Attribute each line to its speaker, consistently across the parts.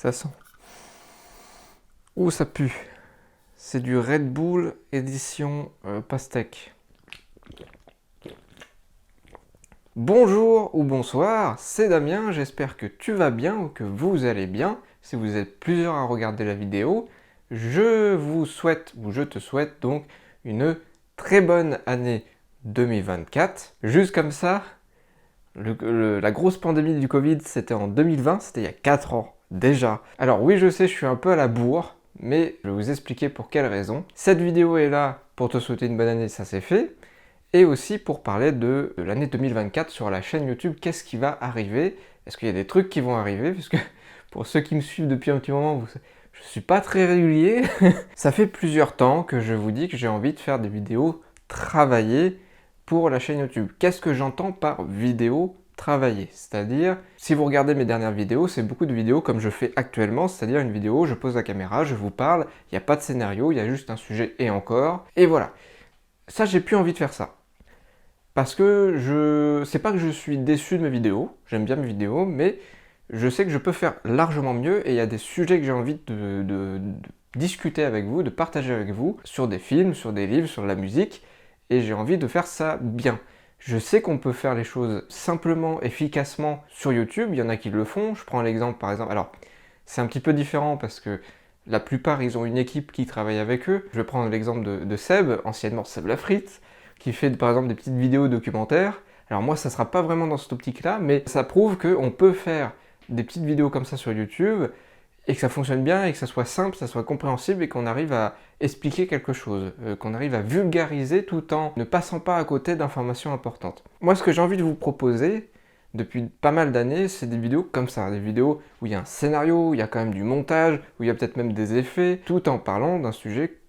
Speaker 1: Ça sent. Ouh, ça pue. C'est du Red Bull édition pastèque. Bonjour ou bonsoir, c'est Damien, j'espère que tu vas bien ou que vous allez bien. Si vous êtes plusieurs à regarder la vidéo, je vous souhaite, ou je te souhaite donc une très bonne année 2024. Juste comme ça, la grosse pandémie du Covid, c'était en 2020, c'était il y a 4 ans déjà. Alors oui, je sais, je suis un peu à la bourre, mais je vais vous expliquer pour quelle raison. Cette vidéo est là pour te souhaiter une bonne année, ça c'est fait. Et aussi pour parler de l'année 2024 sur la chaîne YouTube, qu'est-ce qui va arriver? Est-ce qu'il y a des trucs qui vont arriver? Parce que pour ceux qui me suivent depuis un petit moment, je suis pas très régulier. Ça fait plusieurs temps que je vous dis que j'ai envie de faire des vidéos travaillées pour la chaîne YouTube. Qu'est-ce que j'entends par vidéo travaillée? C'est-à-dire, si vous regardez mes dernières vidéos, c'est beaucoup de vidéos comme je fais actuellement, c'est-à-dire une vidéo, je pose la caméra, je vous parle, il n'y a pas de scénario, il y a juste un sujet et encore, et voilà. Ça, j'ai plus envie de faire ça. Parce que c'est pas que je suis déçu de mes vidéos, j'aime bien mes vidéos, mais je sais que je peux faire largement mieux et il y a des sujets que j'ai envie de discuter avec vous, de partager avec vous, sur des films, sur des livres, sur de la musique, et j'ai envie de faire ça bien. Je sais qu'on peut faire les choses simplement, efficacement sur YouTube, il y en a qui le font, je prends l'exemple par exemple, alors c'est un petit peu différent parce que la plupart ils ont une équipe qui travaille avec eux, je vais prendre l'exemple de Seb, anciennement Seb Lafrite, qui fait par exemple des petites vidéos documentaires. Alors moi ça sera pas vraiment dans cette optique là, mais ça prouve qu'on peut faire des petites vidéos comme ça sur YouTube et que ça fonctionne bien et que ça soit simple, que ça soit compréhensible et qu'on arrive à expliquer quelque chose, qu'on arrive à vulgariser tout en ne passant pas à côté d'informations importantes. Moi ce que j'ai envie de vous proposer depuis pas mal d'années, c'est des vidéos comme ça, des vidéos où il y a un scénario, où il y a quand même du montage, où il y a peut-être même des effets, tout en parlant d'un sujet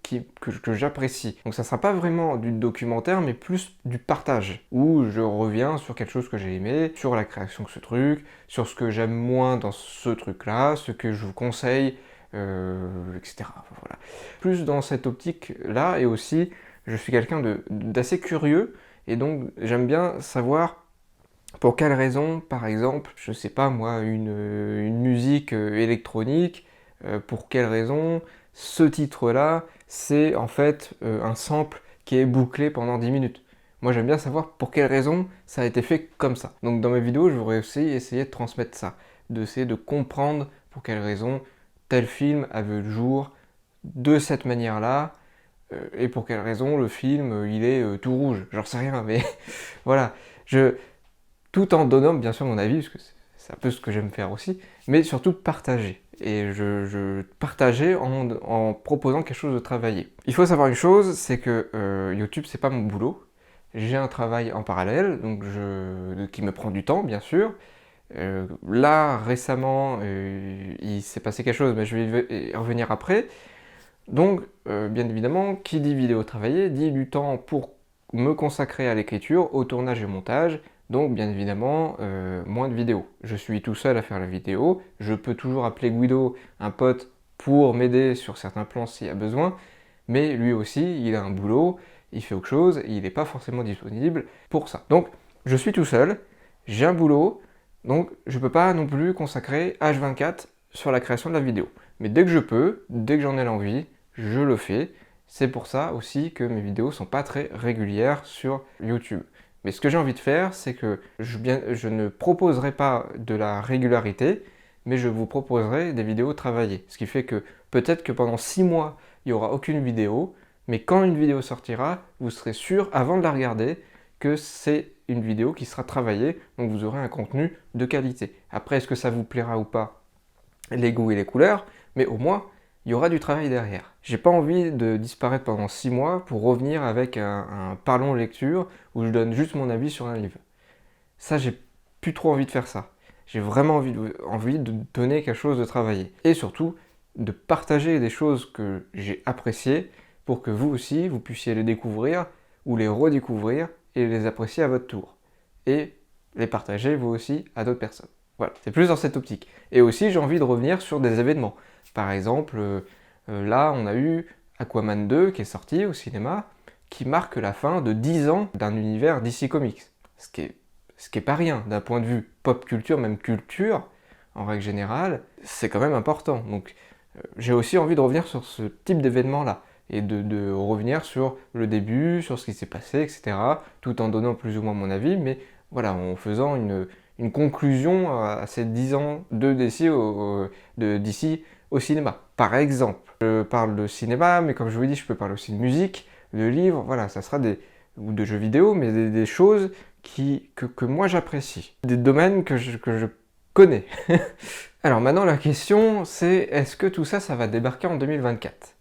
Speaker 1: que j'apprécie. Donc ça sera pas vraiment du documentaire, mais plus du partage, où je reviens sur quelque chose que j'ai aimé, sur la création de ce truc, sur ce que j'aime moins dans ce truc-là, ce que je vous conseille, etc. Voilà. Plus dans cette optique-là, et aussi, je suis quelqu'un d'assez curieux, et donc j'aime bien savoir pour quelle raison, par exemple, je sais pas moi, une musique électronique, pour quelle raison ce titre-là, c'est en fait un sample qui est bouclé pendant 10 minutes. Moi j'aime bien savoir pour quelle raison ça a été fait comme ça. Donc dans mes vidéos, je voudrais aussi essayer de transmettre ça, d'essayer de comprendre pour quelle raison tel film a vu le jour de cette manière-là, et pour quelle raison le film il est tout rouge. J'en sais rien, mais voilà. Tout en donnant bien sûr mon avis, parce que c'est un peu ce que j'aime faire aussi, mais surtout partager. Et je partageais en proposant quelque chose de travailler. Il faut savoir une chose, c'est que YouTube c'est pas mon boulot. J'ai un travail en parallèle, donc qui me prend du temps bien sûr. Là récemment, il s'est passé quelque chose, mais je vais y revenir après. Donc bien évidemment, qui dit vidéo travaillée dit du temps pour me consacrer à l'écriture, au tournage et au montage. Donc bien évidemment, moins de vidéos. Je suis tout seul à faire la vidéo, je peux toujours appeler Guido, un pote, pour m'aider sur certains plans s'il y a besoin, mais lui aussi, il a un boulot, il fait autre chose, et il n'est pas forcément disponible pour ça. Donc je suis tout seul, j'ai un boulot, donc je ne peux pas non plus consacrer H24 sur la création de la vidéo. Mais dès que je peux, dès que j'en ai l'envie, je le fais. C'est pour ça aussi que mes vidéos sont pas très régulières sur YouTube. Mais ce que j'ai envie de faire, c'est que je ne proposerai pas de la régularité, mais je vous proposerai des vidéos travaillées. Ce qui fait que peut-être que pendant 6 mois, il n'y aura aucune vidéo, mais quand une vidéo sortira, vous serez sûr, avant de la regarder, que c'est une vidéo qui sera travaillée, donc vous aurez un contenu de qualité. Après, est-ce que ça vous plaira ou pas, les goûts et les couleurs, mais au moins, il y aura du travail derrière. J'ai pas envie de disparaître pendant 6 mois pour revenir avec un parlons lecture où je donne juste mon avis sur un livre. Ça, j'ai plus trop envie de faire ça. J'ai vraiment envie de donner quelque chose de travailler. Et surtout, de partager des choses que j'ai appréciées pour que vous aussi, vous puissiez les découvrir ou les redécouvrir et les apprécier à votre tour. Et les partager vous aussi à d'autres personnes. Voilà, c'est plus dans cette optique. Et aussi, j'ai envie de revenir sur des événements. Par exemple, là, on a eu Aquaman 2 qui est sorti au cinéma, qui marque la fin de 10 ans d'un univers DC Comics. Ce qui est pas rien d'un point de vue pop culture, même culture. en règle générale, c'est quand même important. Donc j'ai aussi envie de revenir sur ce type d'événement-là, et de revenir sur le début, sur ce qui s'est passé, etc., tout en donnant plus ou moins mon avis, mais voilà, en faisant une conclusion à ces 10 ans d'ici au cinéma. Par exemple, je parle de cinéma, mais comme je vous dis, je peux parler aussi de musique, de livres, voilà, ça sera ou de jeux vidéo, mais des choses que moi j'apprécie, des domaines que je connais. Alors maintenant la question c'est, est-ce que tout ça, ça va débarquer en 2024 ?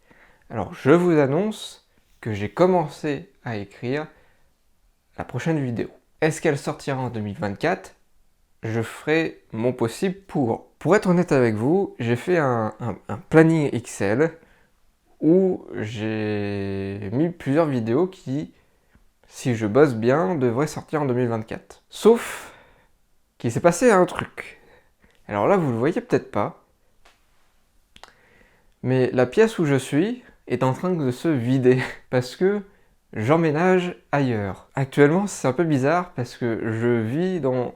Speaker 1: Alors je vous annonce que j'ai commencé à écrire la prochaine vidéo. Est-ce qu'elle sortira en 2024 ? Je ferai mon possible pour. Pour être honnête avec vous, j'ai fait un planning Excel où j'ai mis plusieurs vidéos qui, si je bosse bien, devraient sortir en 2024. Sauf qu'il s'est passé un truc. Alors là, vous le voyez peut-être pas, mais la pièce où je suis est en train de se vider parce que j'emménage ailleurs. Actuellement, c'est un peu bizarre parce que je vis dans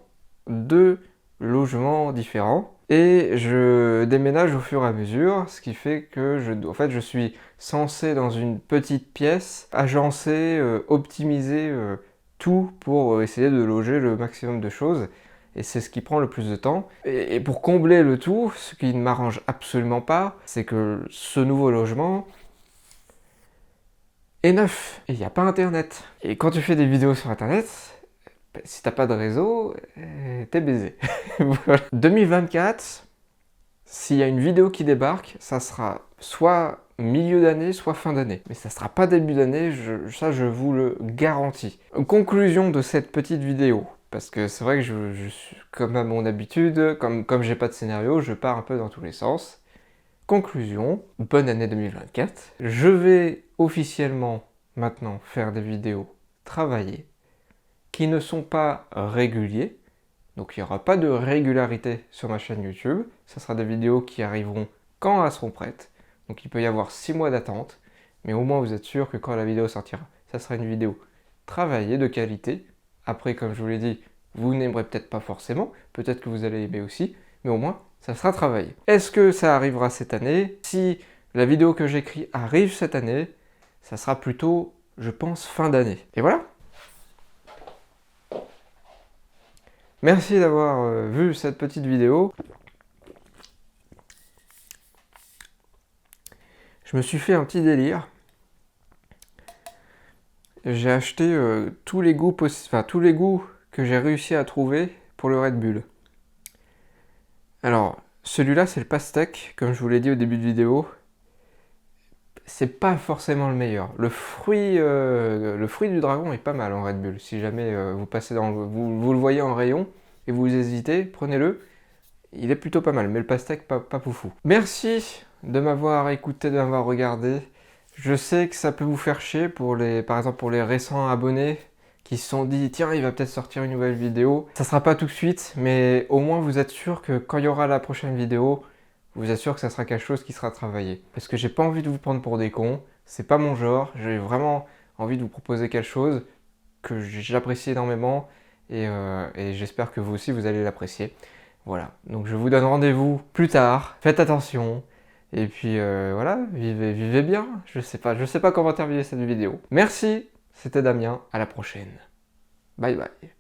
Speaker 1: 2 logements différents et je déménage au fur et à mesure, ce qui fait que je suis censé dans une petite pièce agencer, optimiser tout pour essayer de loger le maximum de choses. Et c'est ce qui prend le plus de temps. Et pour combler le tout, ce qui ne m'arrange absolument pas, c'est que ce nouveau logement est neuf. Et il n'y a pas internet. Et quand tu fais des vidéos sur internet, si t'as pas de réseau, t'es baisé. Voilà. 2024, s'il y a une vidéo qui débarque, ça sera soit milieu d'année, soit fin d'année. Mais ça sera pas début d'année, ça je vous le garantis. Conclusion de cette petite vidéo. Parce que c'est vrai que je suis, comme à mon habitude, comme j'ai pas de scénario, je pars un peu dans tous les sens. Conclusion, bonne année 2024. Je vais officiellement maintenant faire des vidéos travaillées qui ne sont pas réguliers. Donc il n'y aura pas de régularité sur ma chaîne YouTube. Ça sera des vidéos qui arriveront quand elles seront prêtes. Donc il peut y avoir 6 mois d'attente. Mais au moins vous êtes sûr que quand la vidéo sortira, ça sera une vidéo travaillée, de qualité. Après, comme je vous l'ai dit, vous n'aimerez peut-être pas forcément, peut-être que vous allez aimer aussi, mais au moins, ça sera travaillé. Est-ce que ça arrivera cette année ? Si la vidéo que j'écris arrive cette année, ça sera plutôt, je pense, fin d'année. Et voilà. Merci d'avoir vu cette petite vidéo. Je me suis fait un petit délire. J'ai acheté tous les goûts que j'ai réussi à trouver pour le Red Bull. Alors, celui-là, c'est le pastèque, comme je vous l'ai dit au début de vidéo. C'est pas forcément le meilleur. Le fruit du dragon est pas mal en Red Bull. Si jamais vous passez vous le voyez en rayon et vous hésitez, prenez-le. Il est plutôt pas mal, mais le pastèque, pas foufou. Merci de m'avoir écouté, de m'avoir regardé. Je sais que ça peut vous faire chier, par exemple pour les récents abonnés qui se sont dit « Tiens, il va peut-être sortir une nouvelle vidéo ». Ça sera pas tout de suite, mais au moins vous êtes sûr que quand il y aura la prochaine vidéo, vous êtes sûr que ça sera quelque chose qui sera travaillé. Parce que j'ai pas envie de vous prendre pour des cons, c'est pas mon genre, j'ai vraiment envie de vous proposer quelque chose que j'apprécie énormément et j'espère que vous aussi vous allez l'apprécier. Voilà, donc je vous donne rendez-vous plus tard, faites attention, et puis voilà, vivez bien, je sais pas comment terminer cette vidéo. Merci, c'était Damien, à la prochaine. Bye bye.